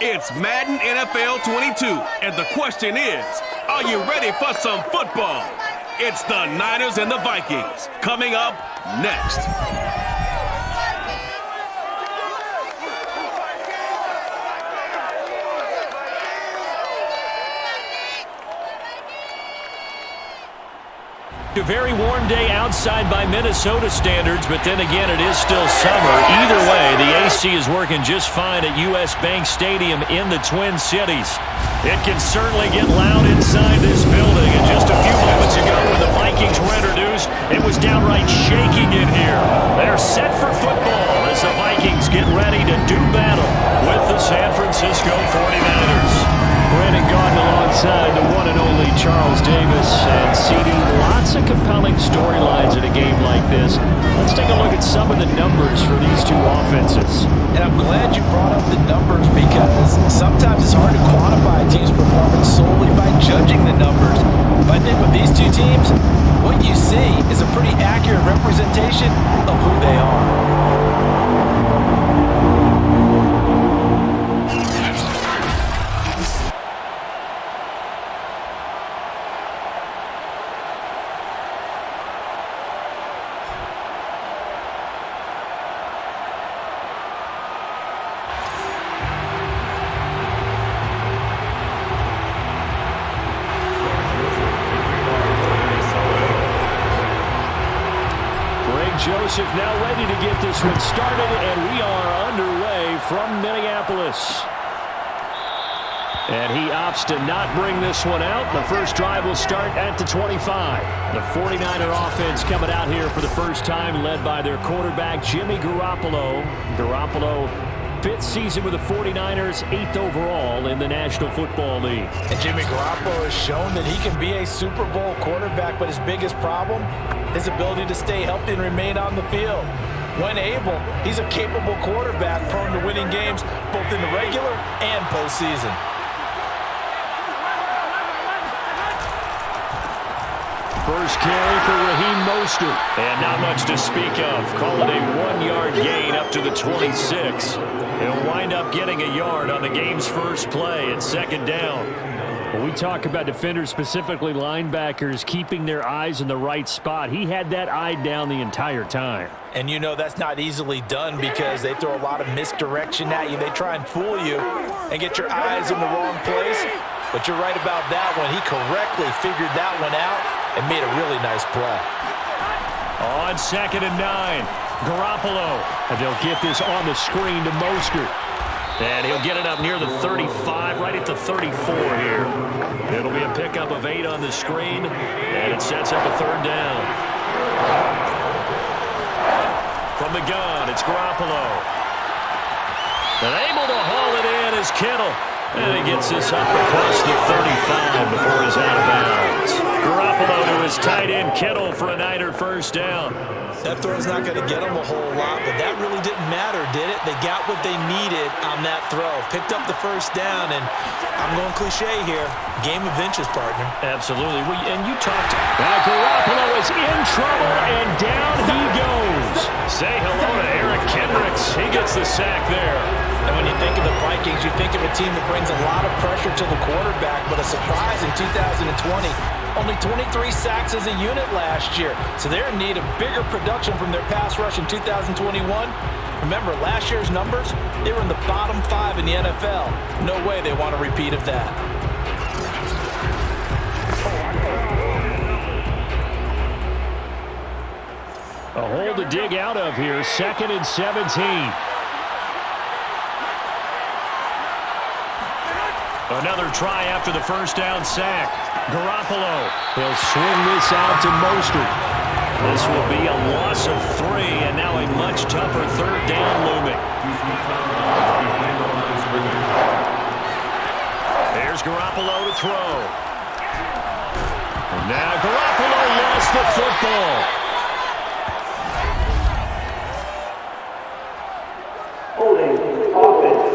It's Madden NFL 22, and the question is, are you ready for some football? It's the Niners and the Vikings, coming up next. A very warm day outside by Minnesota standards, but then again, it is still summer. Either way, the AC is working just fine at US Bank Stadium in the Twin Cities. It can certainly get loud inside this building. And just a few moments ago, when the Vikings were introduced, it was downright shaking in here. They're set for football as the Vikings get ready to do battle with the San Francisco 49ers. Brandon Gaudin alongside the one and only Charles Davis. And CD, lots of compelling storylines in a game like this. Let's take a look at some of the numbers for these two offenses. And I'm glad you brought up the numbers because sometimes it's hard to quantify a team's performance solely by judging the numbers. But I think with these two teams, what you see is a pretty accurate representation of who they are. Joseph now ready to get this one started, and we are underway from Minneapolis. And he opts to not bring this one out. The first drive will start at the 25. The 49er offense coming out here for the first time, led by their quarterback, Jimmy Garoppolo. Garoppolo, 5th season with the 49ers, 8th overall in the National Football League. And Jimmy Garoppolo has shown that he can be a Super Bowl quarterback, but his biggest problem, his ability to stay healthy and remain on the field. When able, he's a capable quarterback prone to winning games both in the regular and postseason. First carry for Raheem Mostert. And not much to speak of. Call it a 1-yard gain up to the 26. He'll wind up getting a yard on the game's first play at second down. When we talk about defenders, specifically linebackers, keeping their eyes in the right spot, he had that eye down the entire time. And you know that's not easily done because they throw a lot of misdirection at you. They try and fool you and get your eyes in the wrong place. But you're right about that one. He correctly figured that one out and made a really nice play. On 2nd and 9, Garoppolo. And they'll get this on the screen to Mostert. And he'll get it up near the 35, right at the 34 here. It'll be a pickup of 8 on the screen, and it sets up a third down. From the gun, it's Garoppolo. And able to haul it in is Kittle. And he gets this up across the 35 before he's out of bounds. Garoppolo to his tight end, Kittle, for a Niner first down. That throw's not going to get them a whole lot, but that really didn't matter, did it? They got what they needed on that throw. Picked up the first down, and I'm going cliche here. Game of inches, partner. Absolutely. And you talked. Now Garoppolo is in trouble, and down he goes. Say hello to Eric Kendricks. He gets the sack there. And when you think of the Vikings, you think of a team that brings a lot of pressure to the quarterback, but a surprise in 2020. Only 23 sacks as a unit last year. So they're in need of bigger production from their pass rush in 2021. Remember, last year's numbers, they were in the bottom 5 in the NFL. No way they want a repeat of that. A hole to dig out of here. 2nd and 17. Another try after the first down sack. Garoppolo. He'll swing this out to Mostert. This will be a loss of 3, and now a much tougher third down looming. There's Garoppolo to throw. And now Garoppolo lost the football. Holding offense.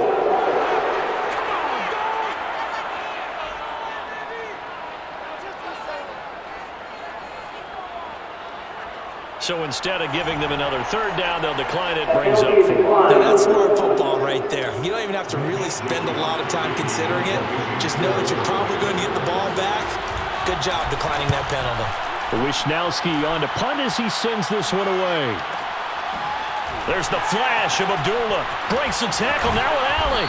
So instead of giving them another third down, they'll decline it, brings up 4. Now, that's smart football right there. You don't even have to really spend a lot of time considering it. Just know that you're probably going to get the ball back. Good job declining that penalty. Wisnowski on to punt as he sends this one away. There's the flash of Abdullah. Breaks the tackle, now with Alley.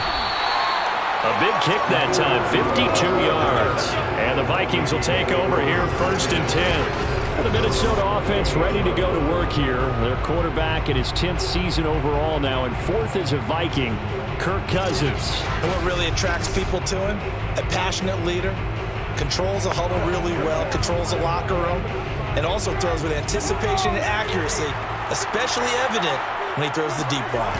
A big kick that time, 52 yards. And the Vikings will take over here, 1st and 10. The Minnesota offense ready to go to work here. Their quarterback in his 10th season overall now, and 4th as a Viking, Kirk Cousins. And what really attracts people to him? A passionate leader, controls a huddle really well, controls the locker room, and also throws with anticipation and accuracy, especially evident when he throws the deep ball.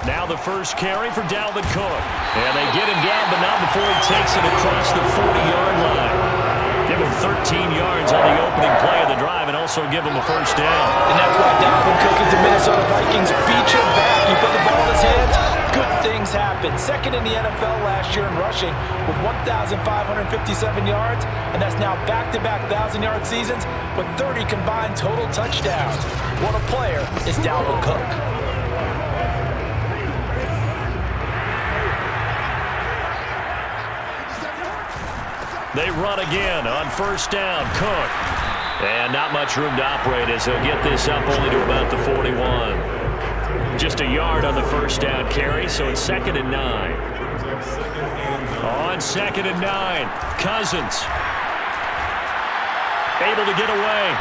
Now the first carry for Dalvin Cook. And they get him down, but not before he takes it across the 40-yard line. Give him 13 yards on the opening play of the drive and also give him a first down. And that's why Dalvin Cook is the Minnesota Vikings feature back. You put the ball in his hands, good things happen. 2nd in the NFL last year in rushing with 1,557 yards, and that's now back-to-back 1,000-yard seasons with 30 combined total touchdowns. What a player is Dalvin Cook. They run again on 1st down. Cook. And not much room to operate as he'll get this up only to about the 41. Just a yard on the 1st down carry, so it's 2nd and 9. On 2nd and 9, Cousins. Able to get away.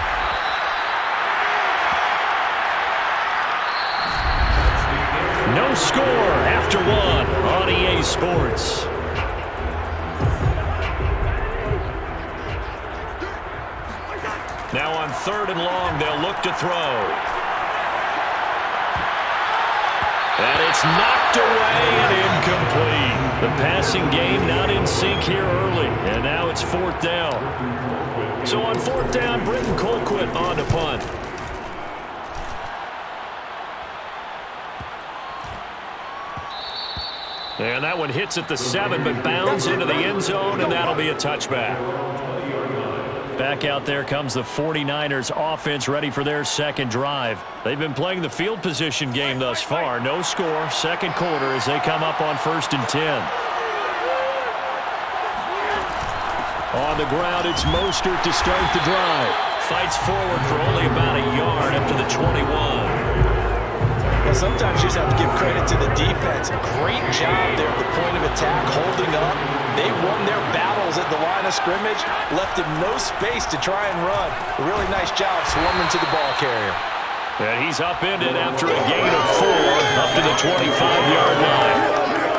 No score after 1 on EA Sports. Now on 3rd and long, they'll look to throw. And it's knocked away and incomplete. The passing game not in sync here early, and now it's 4th down. So on 4th down, Britton Colquitt on to punt. And that one hits at the 7, but bounds into the end zone, and that'll be a touchback. Back out there comes the 49ers offense ready for their 2nd drive. They've been playing the field position game thus far. No score, 2nd quarter as they come up on 1st and 10. On the ground, it's Mostert to start the drive. Fights forward for only about a yard up to the 21. Well, sometimes you just have to give credit to the defense. Great job there at the point of attack, holding up. They won their battles at the line of scrimmage, left him no space to try and run. A really nice job swarming to the ball carrier. And he's upended after a gain of 4 up to the 25-yard line.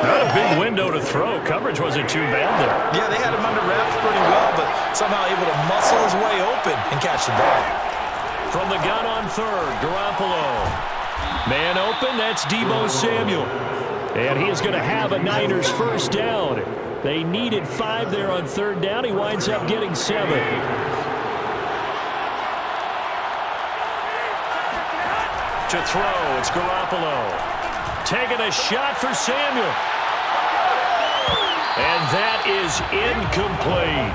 Not a big window to throw. Coverage wasn't too bad there. Yeah, they had him under wraps pretty well, but somehow able to muscle his way open and catch the ball. From the gun on 3rd, Garoppolo. Man open, that's Deebo Samuel. And he is going to have a Niners first down. They needed 5 there on 3rd down. He winds up getting 7. To throw, it's Garoppolo. Taking a shot for Samuel. And that is incomplete.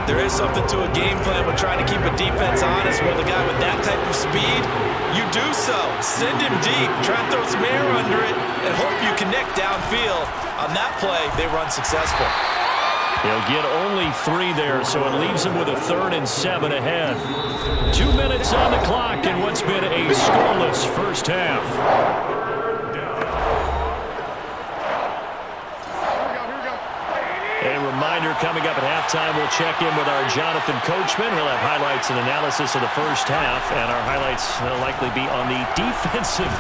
There is something to a game plan with trying to keep a defense honest with a guy with that type of speed. You do so. Send him deep. Try and throw some air under it and hope you connect downfield. On that play, they run successful. He'll get only 3 there, so it leaves him with a 3rd and 7 ahead. 2 minutes on the clock in what's been a scoreless first half. A reminder coming up at halftime, we'll check in with our Jonathan Coachman. He'll have highlights and analysis of the first half, and our highlights will likely be on the defensive.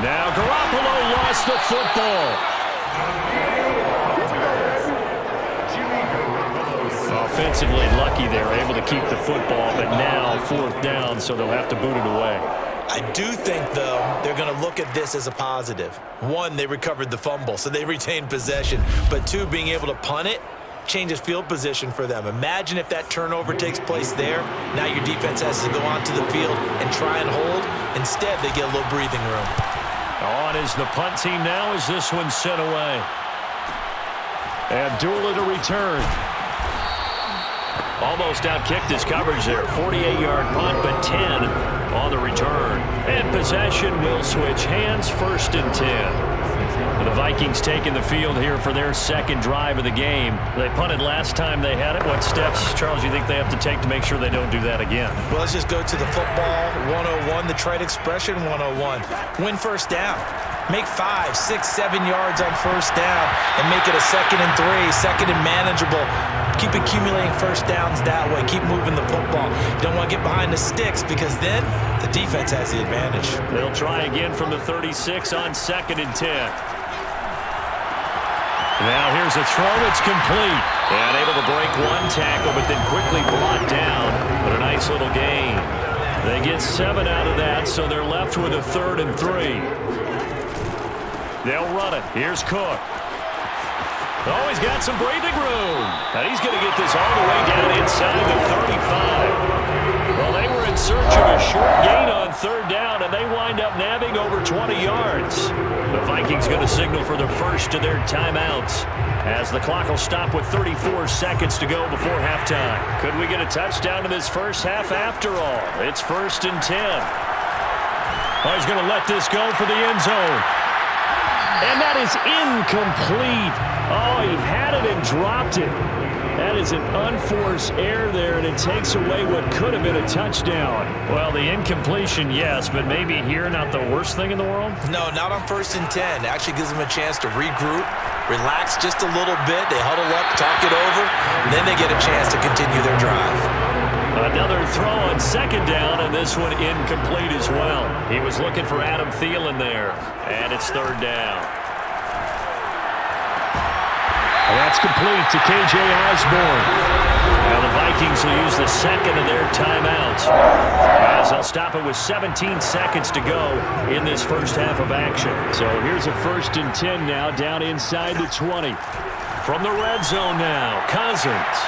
Now Garoppolo lost the football. Offensively lucky they were able to keep the football, but now 4th down, so they'll have to boot it away. I do think, though, they're going to look at this as a positive. 1, they recovered the fumble, so they retained possession. But 2, being able to punt it changes field position for them. Imagine if that turnover takes place there. Now your defense has to go onto the field and try and hold. Instead, they get a little breathing room. On is the punt team now as this one's sent away. Abdullah to return. Almost outkicked his coverage there. 48-yard punt, but 10 on the return. And possession will switch hands, 1st and 10. The Vikings taking the field here for their second drive of the game. They punted last time they had it. What steps, Charles, you think they have to take to make sure they don't do that again? Well, let's just go to the football 101, the trade expression 101. Win first down. Make 5, 6, 7 yards on first down and make it a 2nd and 3, 2nd and manageable. Keep accumulating first downs that way. Keep moving the football. You don't want to get behind the sticks because then the defense has the advantage. They'll try again from the 36 on 2nd and 10. Now here's a throw. It's complete. And able to break one tackle, but then quickly brought down. But a nice little gain. They get 7 out of that, so they're left with a 3rd and 3. They'll run it. Here's Cook. Oh, he's got some breathing room. And he's going to get this all the way down inside the 35. Well, they were in search of a short gain on 3rd down, and they wind up nabbing over 20 yards. The Vikings going to signal for the first of their timeouts as the clock will stop with 34 seconds to go before halftime. Could we get a touchdown in this first half after all? It's 1st and 10. Oh, he's going to let this go for the end zone. And that is incomplete. Oh, he had it and dropped it. That is an unforced error there, and it takes away what could have been a touchdown. Well, the incompletion, yes, but maybe here not the worst thing in the world? No, not on 1st and 10. Actually gives them a chance to regroup, relax just a little bit. They huddle up, talk it over, and then they get a chance to continue their drive. Another throw on 2nd down, and this one incomplete as well. He was looking for Adam Thielen there, and it's 3rd down. That's complete to K.J. Osborne. Now the Vikings will use the second of their timeouts as they'll stop it with 17 seconds to go in this first half of action. So here's a 1st and 10 now down inside the 20. From the red zone now, Cousins.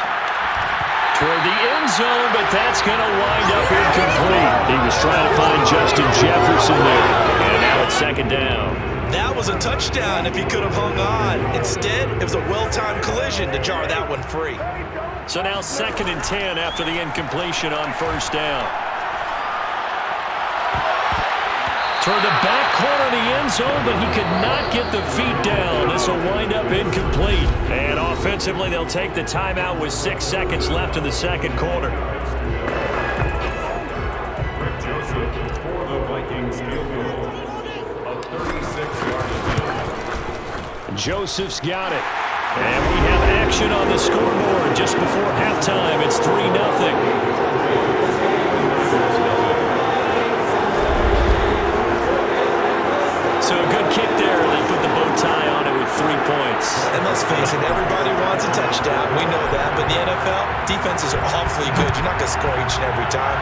Toward the end zone, but that's going to wind up incomplete. He was trying to find Justin Jefferson there. And now it's 2nd down. That was a touchdown if he could have hung on. Instead, it was a well-timed collision to jar that one free. So now 2nd and 10 after the incompletion on 1st down. Toward the back corner of the end zone, but he could not get the feet down. This will wind up incomplete. And offensively, they'll take the timeout with 6 seconds left in the second quarter. For the Vikings field goal of 36 yards. Joseph's got it. And we have action on the scoreboard just before halftime. It's 3-0. So a good kick there. They put the bow tie on it with 3 points. And let's face it, everybody wants a touchdown. We know that. But in the NFL, defenses are awfully good. You're not going to score each and every time.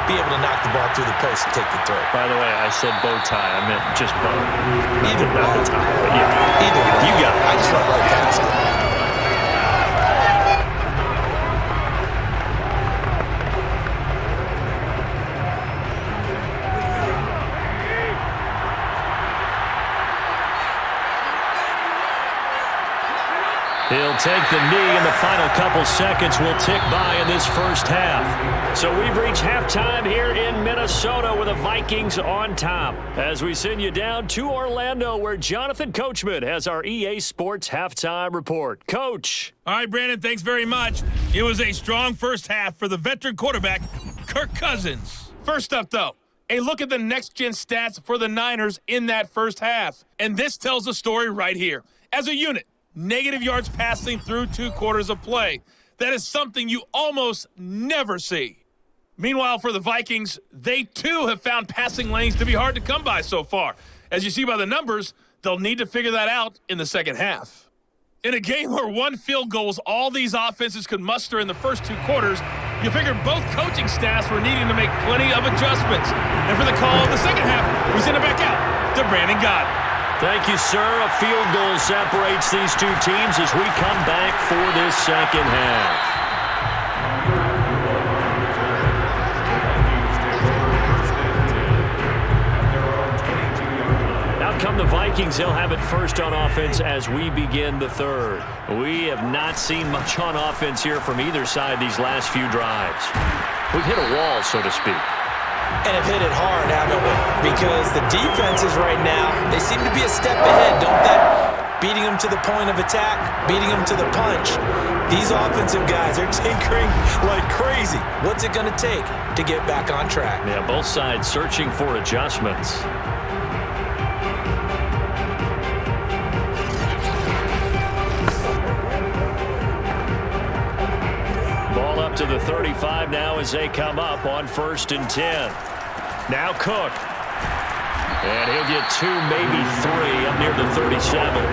Be able to knock the ball through the post and take the throw. By the way, I said bow tie. I meant just bow. Either not the tie. But yeah. Either way. You got it. I just went right past it. He'll take the knee, and the final couple seconds will tick by in this first half. So we've reached halftime here in Minnesota with the Vikings on top. As we send you down to Orlando, where Jonathan Coachman has our EA Sports halftime report. Coach. All right, Brandon, thanks very much. It was a strong first half for the veteran quarterback, Kirk Cousins. First up, though, a look at the next-gen stats for the Niners in that first half. And this tells the story right here. As a unit, negative yards passing through 2 quarters of play. That is something you almost never see. Meanwhile, for the Vikings, they too have found passing lanes to be hard to come by so far. As you see by the numbers, they'll need to figure that out in the second half. In a game where 1 field goal was all these offenses could muster in the first 2 quarters, you figure both coaching staffs were needing to make plenty of adjustments. And for the call of the second half, we send it back out to Brandon Gott. Thank you, sir. A field goal separates these 2 teams as we come back for this second half. Out come the Vikings. They'll have it first on offense as we begin the third. We have not seen much on offense here from either side these last few drives. We've hit a wall, so to speak. And have hit it hard, haven't we? Because the defenses right now, they seem to be a step ahead, don't they? Beating them to the point of attack, beating them to the punch. These offensive guys are tinkering like crazy. What's it going to take to get back on track? Yeah, both sides searching for adjustments. Ball up to the 35 now as they come up on 1st and 10. Now Cook. And he'll get 2, maybe 3 up near the 37.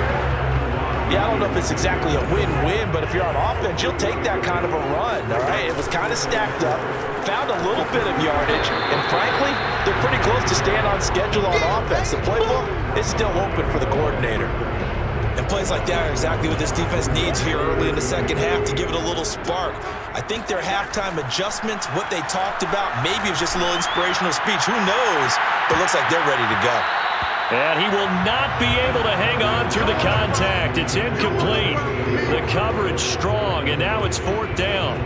Yeah, I don't know if it's exactly a win-win, but if you're on offense, you'll take that kind of a run, all right? It was kind of stacked up, found a little bit of yardage, and frankly, they're pretty close to staying on schedule on offense. The playbook is still open for the coordinator. And plays like that are exactly what this defense needs here early in the second half to give it a little spark. I think their halftime adjustments, what they talked about, maybe it was just a little inspirational speech. Who knows? But it looks like they're ready to go. And he will not be able to hang on through the contact. It's incomplete. The coverage strong, and now it's 4th down.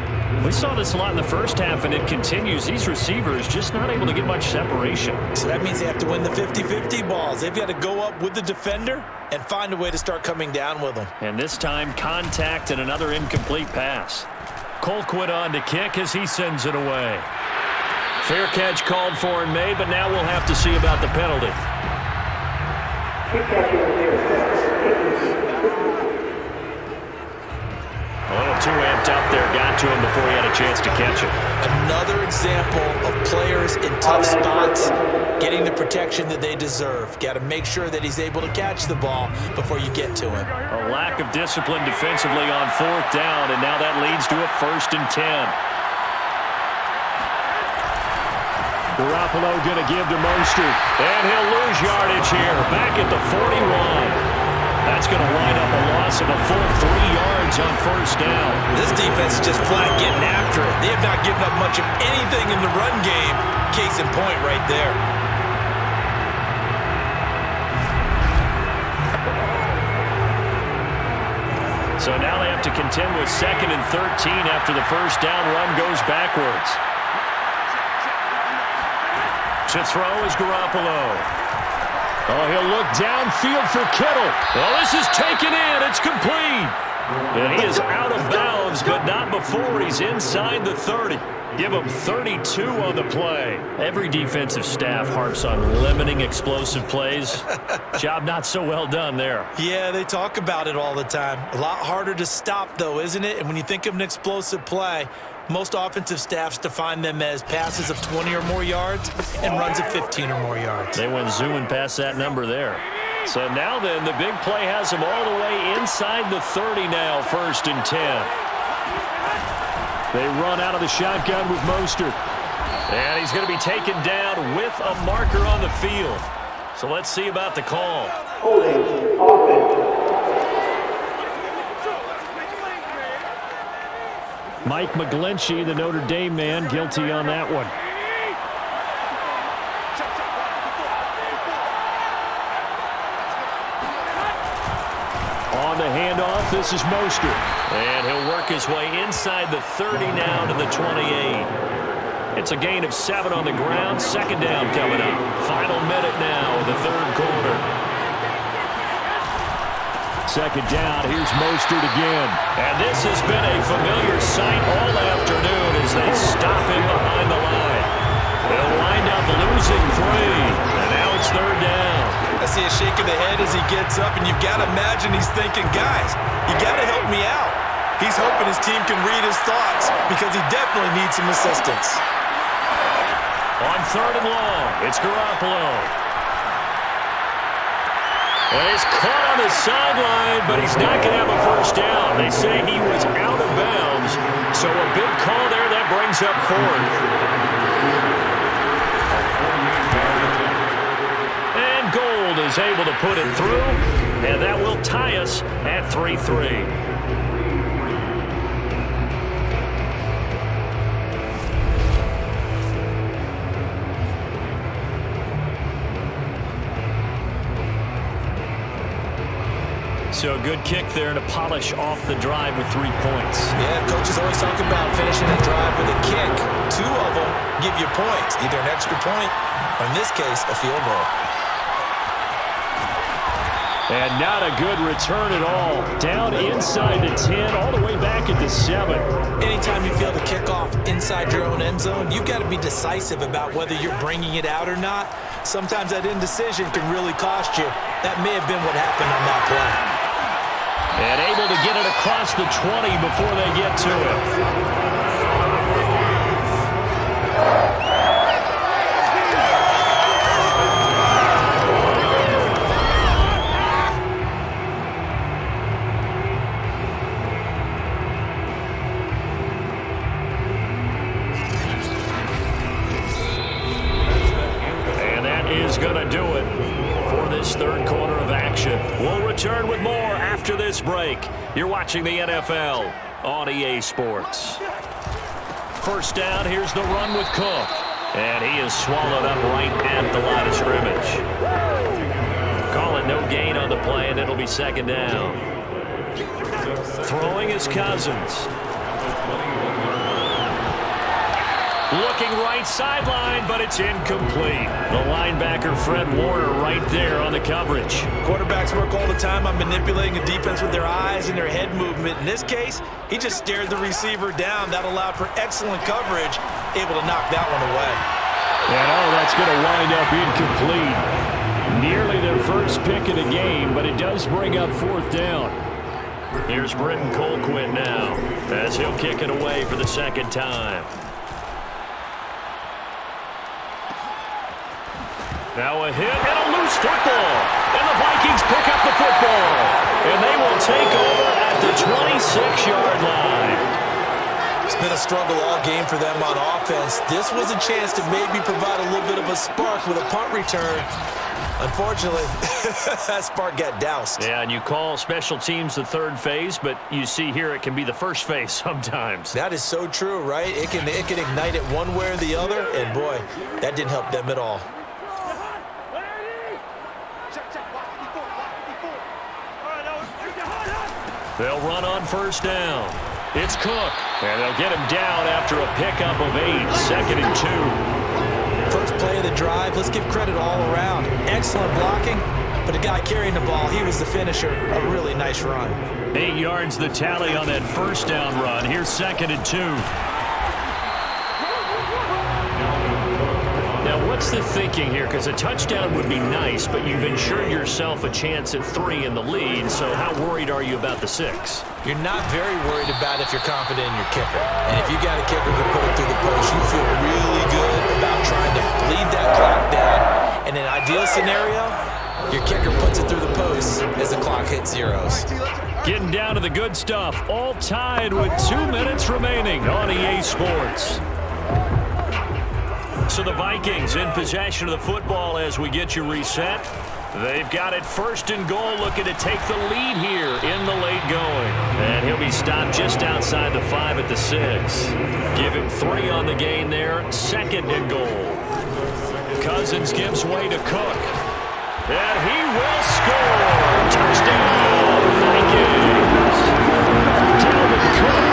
We saw this a lot in the first half, and it continues. These receivers just not able to get much separation. So that means they have to win the 50-50 balls. They've got to go up with the defender and find a way to start coming down with them. And this time, contact and another incomplete pass. Colquitt on to kick as he sends it away. Fair catch called for and made, but now we'll have to see about the penalty. A little too amped up there, got to him before he had a chance to catch it. Another example of players in tough spots getting the protection that they deserve. Got to make sure that he's able to catch the ball before you get to him. A lack of discipline defensively on 4th down, and now that leads to a 1st and 10. Garoppolo going to give to Mostert. And he'll lose yardage here. Back at the 41. That's going to wind up a loss of a full 3 yards on 1st down. This defense is just flat getting after it. They have not given up much of anything in the run game. Case in point right there. So now they have to contend with 2nd and 13 after the 1st down run goes backwards. To throw is Garoppolo. Oh, he'll look downfield for Kittle. Oh, this is taken in. It's complete. And he is out of bounds, but not before he's inside the 30. Give him 32 on the play. Every defensive staff harps on limiting explosive plays. Job not so well done there. Yeah, they talk about it all the time. A lot harder to stop, though, isn't it? And when you think of an explosive play, most offensive staffs define them as passes of 20 or more yards and runs of 15 or more yards. They went zooming past that number there. So now then, the big play has them all the way inside the 30 now, 1st and 10. They run out of the shotgun with Mostert. And he's going to be taken down with a marker on the field. So let's see about the call. Holding offense. Mike McGlinchey, the Notre Dame man, guilty on that one. On the handoff, this is Mostert. And he'll work his way inside the 30 now to the 28. It's a gain of 7 on the ground. 2nd down coming up. Final minute now in the 3rd quarter. 2nd down, here's Mostert again. And this has been a familiar sight all afternoon as they stop him behind the line. They'll wind up losing 3, and now it's 3rd down. I see a shake of the head as he gets up, and you've got to imagine he's thinking, guys, you got to help me out. He's hoping his team can read his thoughts because he definitely needs some assistance. On 3rd and long, it's Garoppolo. And he's caught on the sideline, but he's not going to have a 1st down. They say he was out of bounds. So a big call there that brings up 4th. And Gold is able to put it through, and that will tie us at 3-3. So a good kick there to polish off the drive with 3 points. Yeah, coaches always talk about finishing a drive with a kick. 2 of them give you points, either an extra point or, in this case, a field goal. And not a good return at all. Down inside the 10, all the way back at the 7. Anytime you feel the kickoff inside your own end zone, you've got to be decisive about whether you're bringing it out or not. Sometimes that indecision can really cost you. That may have been what happened on that play. And able to get it across the 20 before they get to it. Going to do it for this third quarter of action. We'll return with more after this break. You're watching the NFL on EA Sports. First down, here's the run with Cook. And he is swallowed up right at the line of scrimmage. Call it no gain on the play, and it'll be second down. Throwing is Cousins. Looking right sideline, but it's incomplete. The linebacker, Fred Warner, right there on the coverage. Quarterbacks work all the time on manipulating a defense with their eyes and their head movement. In this case, he just stared the receiver down. That allowed for excellent coverage, able to knock that one away. And that's going to wind up incomplete. Nearly their first pick of the game, but it does bring up fourth down. Here's Britton Colquitt now, as he'll kick it away for the second time. Now a hit and a loose football. And the Vikings pick up the football. And they will take over at the 26-yard line. It's been a struggle all game for them on offense. This was a chance to maybe provide a little bit of a spark with a punt return. Unfortunately, that spark got doused. Yeah, and you call special teams the third phase, but you see here it can be the first phase sometimes. That is so true, right? It can ignite it one way or the other, and boy, that didn't help them at all. They'll run on first down. It's Cook, and they'll get him down after a pickup of 8, second and 2. First play of the drive, let's give credit all around. Excellent blocking, but the guy carrying the ball, he was the finisher. A really nice run. 8 yards the tally on that first down run. Here's second and 2. Now, what's the thinking here? Because a touchdown would be nice, but you've ensured yourself a chance at 3 in the lead, so how worried are you about the 6? You're not very worried about if you're confident in your kicker. And if you got a kicker who can put it through the post, you feel really good about trying to bleed that clock down. In an ideal scenario, your kicker puts it through the post as the clock hits zeros. Getting down to the good stuff, all tied with 2 minutes remaining on EA Sports. So the Vikings in possession of the football as we get you reset. They've got it first and goal, looking to take the lead here in the late going. And he'll be stopped just outside the 5 at the 6. Give him 3 on the gain there, second and goal. Cousins gives way to Cook. And he will score. Touchdown, Vikings. Dalvin Cook,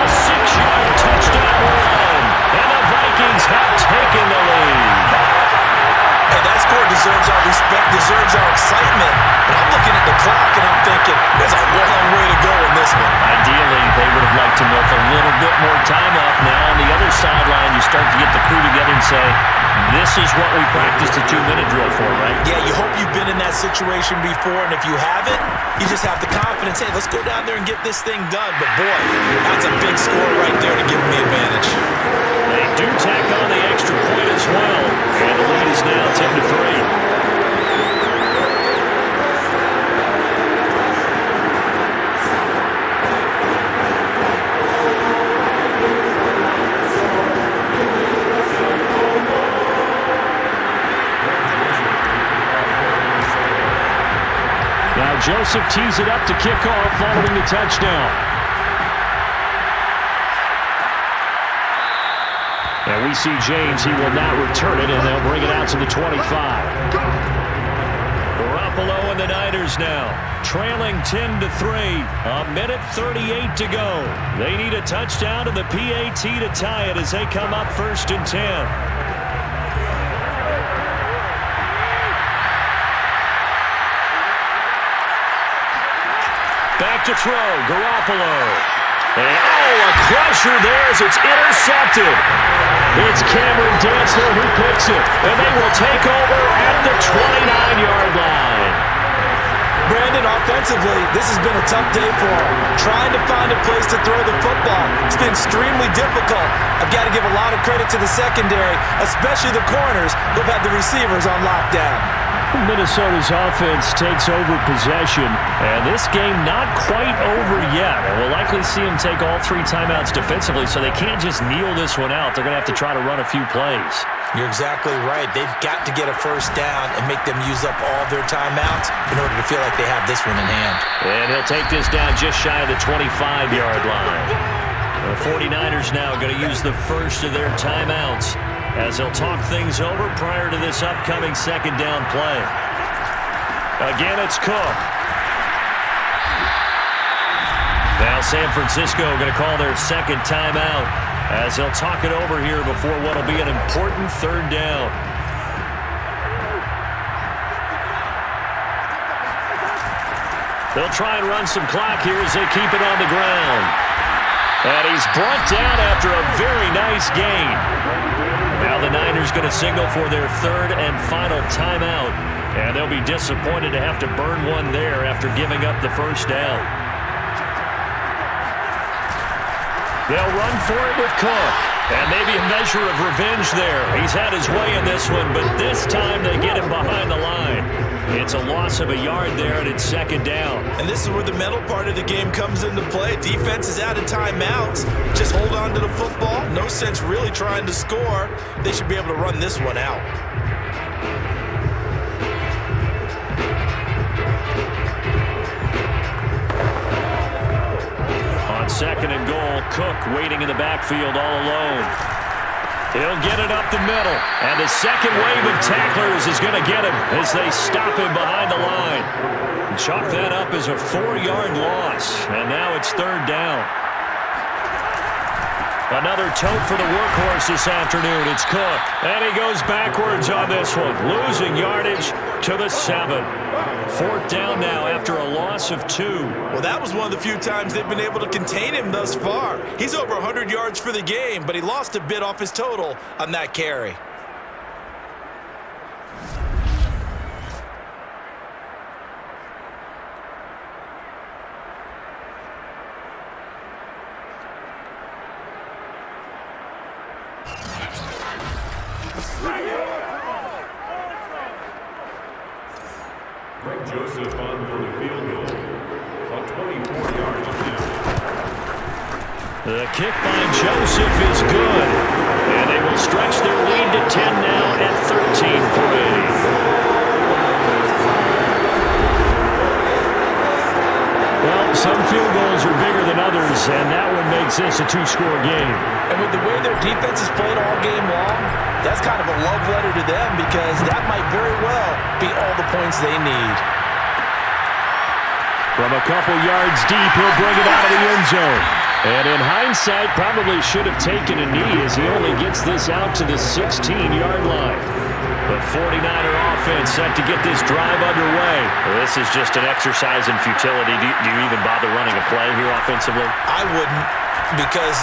a 6-yard touchdown run. And the Vikings have taken the lead. And that score deserves our respect, deserves our excitement. But I'm looking at the clock and I'm thinking, there's a long way to go in this one. Ideally, they would have liked to milk a little bit more time off now. On the other sideline, you start to get the crew together and say, this is what we practiced a 2-minute drill for, right? Yeah, you hope you've been in that situation before, and if you haven't, you just have the confidence, hey, let's go down there and get this thing done. But boy, that's a big score right there to give them the advantage. They do tack on the extra point as well, and the lead is now 10-3. Now Joseph tees it up to kick off following the touchdown. And we see James, he will not return it, and they'll bring it out to the 25. Garoppolo and the Niners now, trailing 10-3. A minute 38 to go. They need a touchdown and the PAT to tie it as they come up 1st and 10. Back to throw, Garoppolo. And, a crusher there as it's intercepted. It's Cameron Dantzler who picks it, and they will take over at the 29-yard line. Brandon, offensively, this has been a tough day for him. Trying to find a place to throw the football. It's been extremely difficult. I've got to give a lot of credit to the secondary, especially the corners who've had the receivers on lockdown. Minnesota's offense takes over possession, and this game not quite over yet. And we'll likely see them take all 3 timeouts defensively, so they can't just kneel this one out. They're going to have to try to run a few plays. You're exactly right. They've got to get a first down and make them use up all their timeouts in order to feel like they have this one in hand. And he'll take this down just shy of the 25-yard line. The 49ers now going to use the first of their timeouts as they'll talk things over prior to this upcoming 2nd down play. Again, it's Cook. Now San Francisco going to call their 2nd timeout as they'll talk it over here before what will be an important 3rd down. They'll try and run some clock here as they keep it on the ground. And he's brought down after a very nice gain. Now the Niners going to signal for their 3rd and final timeout. And they'll be disappointed to have to burn one there after giving up the first down. They'll run for it with Cook. And maybe a measure of revenge there. He's had his way in this one, but this time they get him behind the line. It's a loss of a yard there, and it's 2nd down. And this is where the mental part of the game comes into play. Defense is out of timeouts. Just hold on to the football. No sense really trying to score. They should be able to run this one out. On 2nd and goal, Cook waiting in the backfield all alone. He'll get it up the middle, and the second wave of tacklers is going to get him as they stop him behind the line. Chalk that up as a 4-yard loss, and now it's 3rd down. Another tote for the workhorse this afternoon. It's Cook, and he goes backwards on this one, losing yardage to the 7. 4th down now after a loss of 2. Well, that was one of the few times they've been able to contain him thus far. He's over 100 yards for the game, but he lost a bit off his total on that carry. Joseph on for the field goal. A 24-yard attempt. The kick by Joseph is good. And they will stretch their lead to 10 now at 13-3. Well, some field goals are bigger than others, and that one makes this a 2-score game. And with the way their defense has played all game long, that's kind of a love letter to them because that might very well be all the points they need. From a couple yards deep, he'll bring it out of the end zone. And in hindsight, probably should have taken a knee as he only gets this out to the 16-yard line. The 49er offense set to get this drive underway. This is just an exercise in futility. Do you even bother running a play here offensively? I wouldn't, because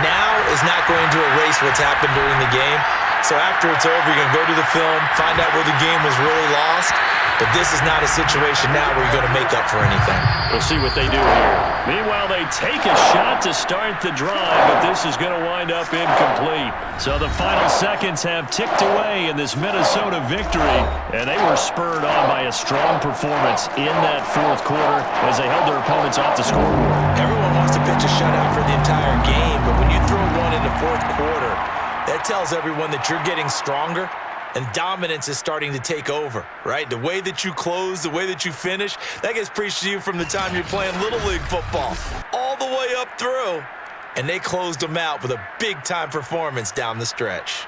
now is not going to erase what's happened during the game. So after it's over, you're going to go to the film, find out where the game was really lost. But this is not a situation now where you're going to make up for anything. We'll see what they do here. Meanwhile, they take a shot to start the drive, but this is going to wind up incomplete. So the final seconds have ticked away in this Minnesota victory, and they were spurred on by a strong performance in that 4th quarter as they held their opponents off the scoreboard. Everyone wants to pitch a shutout for the entire game, but when you throw one in the 4th quarter, that tells everyone that you're getting stronger. And dominance is starting to take over, right? The way that you close, the way that you finish, that gets preached to you from the time you're playing Little League football all the way up through. And they closed them out with a big-time performance down the stretch.